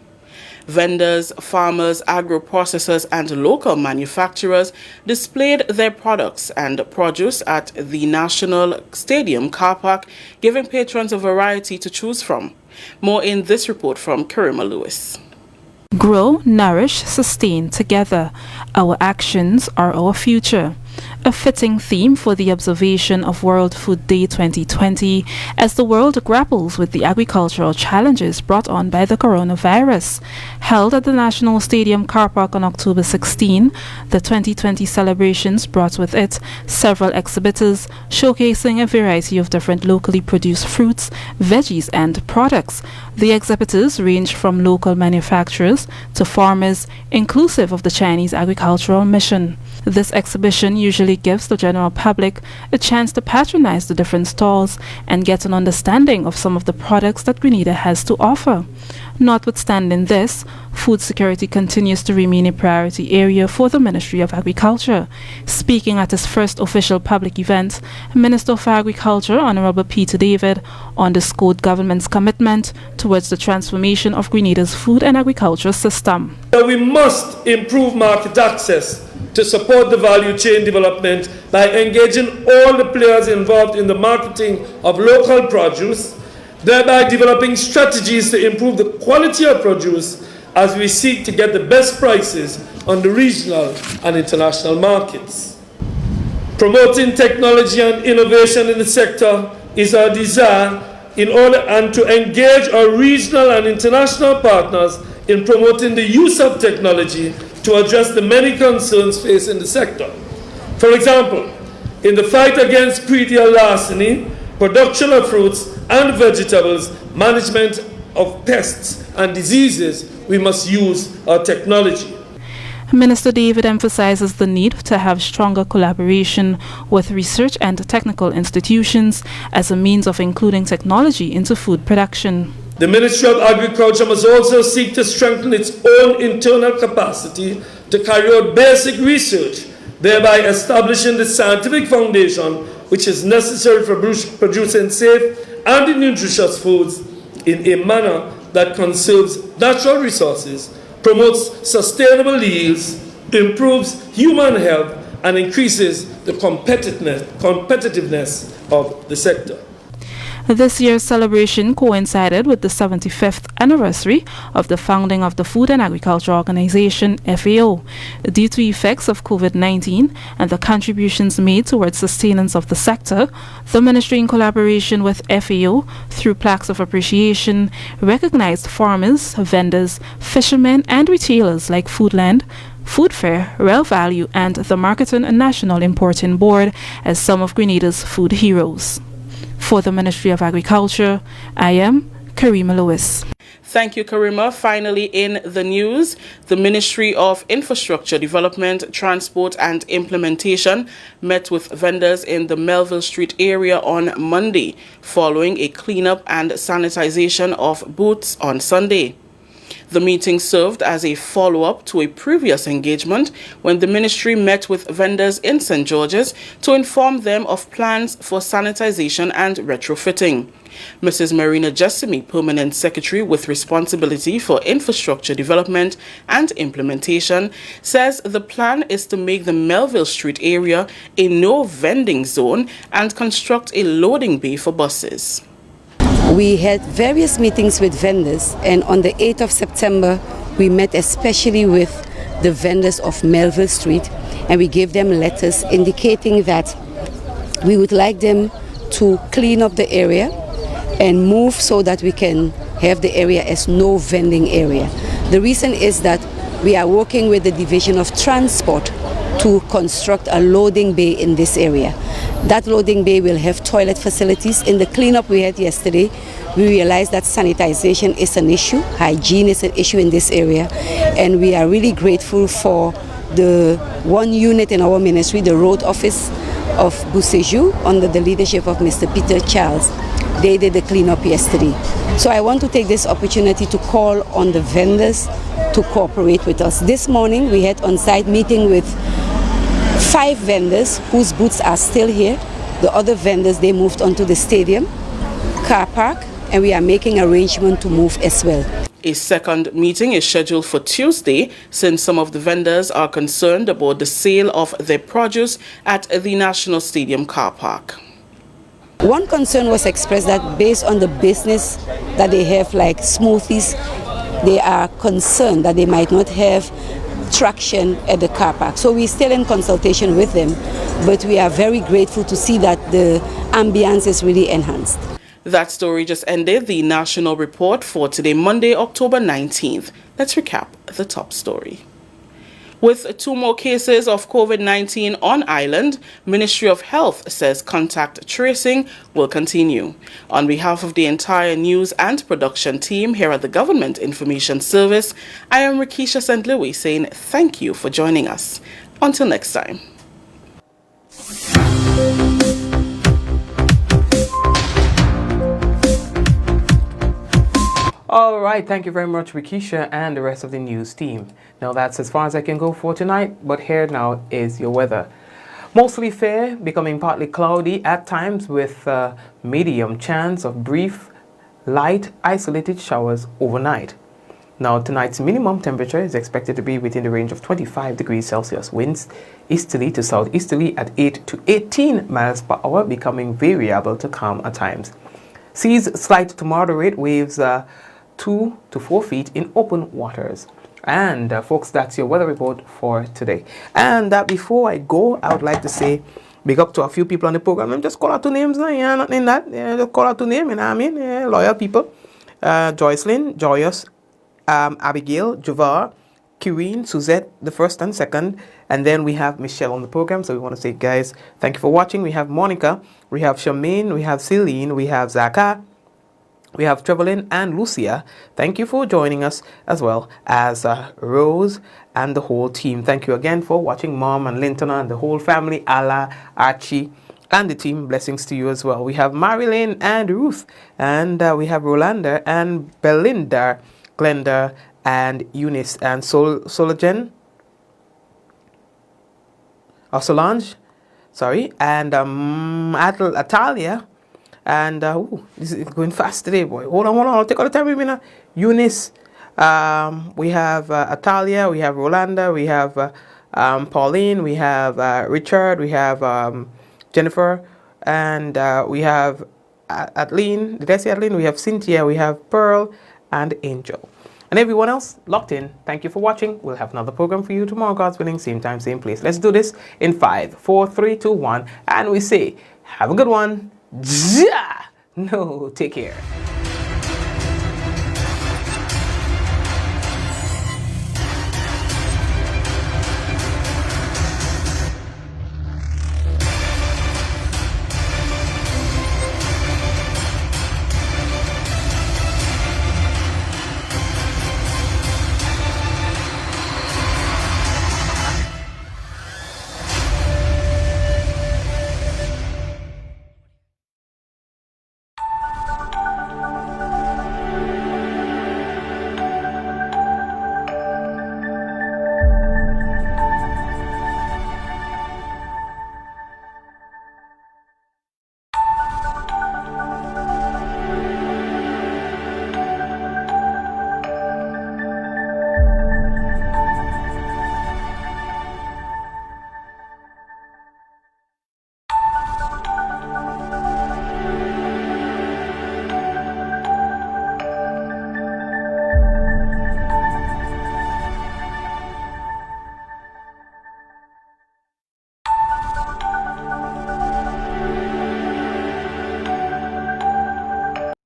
S14: Vendors, farmers, agro-processors and local manufacturers displayed their products and produce at the National Stadium car park, giving patrons a variety to choose from. More in this report from Carriacou Lewis.
S20: Grow, nourish, sustain together. Our actions are our future. A fitting theme for the observation of World Food Day 2020 as the world grapples with the agricultural challenges brought on by the coronavirus. Held at the National Stadium car park on October 16, the 2020 celebrations brought with it several exhibitors showcasing a variety of different locally produced fruits, veggies and products. The exhibitors range from local manufacturers to farmers, inclusive of the Chinese agricultural mission. This exhibition usually gives the general public a chance to patronize the different stalls and get an understanding of some of the products that Grenada has to offer. Notwithstanding this, food security continues to remain a priority area for the Ministry of Agriculture. Speaking at his first official public event, Minister of Agriculture, Honorable Peter David, underscored government's commitment towards the transformation of Grenada's food and agriculture system.
S21: We must improve market access to support the value chain development by engaging all the players involved in the marketing of local produce, thereby developing strategies to improve the quality of produce as we seek to get the best prices on the regional and international markets. Promoting technology and innovation in the sector is our desire in order and to engage our regional and international partners in promoting the use of technology to address the many concerns facing the sector. For example, in the fight against predial larceny, production of fruits and vegetables, management of pests and diseases, we must use our technology.
S20: Minister David emphasizes the need to have stronger collaboration with research and technical institutions as a means of including technology into food production.
S21: The Ministry of Agriculture must also seek to strengthen its own internal capacity to carry out basic research, thereby establishing the scientific foundation which is necessary for producing safe and nutritious foods in a manner that conserves natural resources, promotes sustainable yields, improves human health, and increases the competitiveness of the sector.
S20: This year's celebration coincided with the 75th anniversary of the founding of the Food and Agriculture Organization, FAO. Due to effects of COVID-19 and the contributions made towards sustenance of the sector, the Ministry, in collaboration with FAO, through plaques of appreciation, recognized farmers, vendors, fishermen, and retailers like Foodland, Food Fair, Real Value, and the Marketing and National Importing Board as some of Grenada's food heroes. For the Ministry of Agriculture, I am Carriacou Lewis.
S14: Thank you, Karima. Finally, in the news, the Ministry of Infrastructure Development, Transport and Implementation met with vendors in the Melville Street area on Monday, following a cleanup and sanitization of booths on Sunday. The meeting served as a follow-up to a previous engagement when the ministry met with vendors in St. George's to inform them of plans for sanitization and retrofitting. Mrs. Marina Jessamy, Permanent Secretary with responsibility for infrastructure development and implementation, says the plan is to make the Melville Street area a no vending zone and construct a loading bay for buses.
S9: We had various meetings with vendors, and on the 8th of September we met especially with the vendors of Melville Street, and we gave them letters indicating that we would like them to clean up the area and move so that we can have the area as no vending area. The reason is that we are working with the Division of Transport to construct a loading bay in this area. That loading bay will have toilet facilities. In the cleanup we had yesterday, we realized that sanitization is an issue, hygiene is an issue in this area, and we are really grateful for the one unit in our ministry, the Road Office of Bousséjou, under the leadership of Mr. Peter Charles. They did the cleanup yesterday. So I want to take this opportunity to call on the vendors to cooperate with us. This morning we had on-site meeting with 5 vendors whose booths are still here. The other vendors, they moved onto the stadium, car park, and we are making arrangements to move as well.
S14: A second meeting is scheduled for Tuesday, since some of the vendors are concerned about the sale of their produce at the National Stadium car park.
S9: One concern was expressed that based on the business that they have, like smoothies, they are concerned that they might not have traction at the car park. So we're still in consultation with them, but we are very grateful to see that the ambience is really enhanced.
S14: That story just ended the national report for today, Monday, October 19th. Let's recap the top story. With 2 more cases of COVID-19 on island, Ministry of Health says contact tracing will continue. On behalf of the entire news and production team here at the Government Information Service, I am Rikisha St. Louis saying thank you for joining us. Until next time.
S1: All right, thank you very much, Rikisha, and the rest of the news team. Now that's as far as I can go for tonight, but here now is your weather. Mostly fair, becoming partly cloudy at times with medium chance of brief, light, isolated showers overnight. Now tonight's minimum temperature is expected to be within the range of 25 degrees Celsius. Winds easterly to southeasterly at 8 to 18 miles per hour, becoming variable to calm at times. Seas slight to moderate, waves 2 to 4 feet in open waters. And folks, that's your weather report for today. And before I go, I would like to say big up to a few people on the program. I'm just call out 2 names, nothing in that. Just call out 2 names, you know what I mean? Loyal people. Joycelyn, Joyous, Abigail, Javar, Kireen, Suzette, the first and second. And then we have Michelle on the program. So we want to say, guys, thank you for watching. We have Monica, we have Charmaine, we have Celine, we have Zaka, we have Trevelyn and Lucia. Thank you for joining us, as well as Rose and the whole team. Thank you again for watching, Mom and Linton and the whole family, Ala, Archie, and the team. Blessings to you as well. We have Marilyn and Ruth, and we have Rolanda and Belinda, Glenda and Eunice and Solange, sorry, and Atalia. And this is going fast today, boy. Hold on, I'll take all the time with me now. Eunice, we have Atalia, we have Rolanda, we have Pauline, we have Richard, we have Jennifer, and we have Adeline. Did I say Adeline? We have Cynthia, we have Pearl, and Angel. And everyone else locked in, thank you for watching. We'll have another program for you tomorrow, God's willing, same time, same place. Let's do this in 5, 4, 3, 2, 1. And we say, have a good one. No, take care.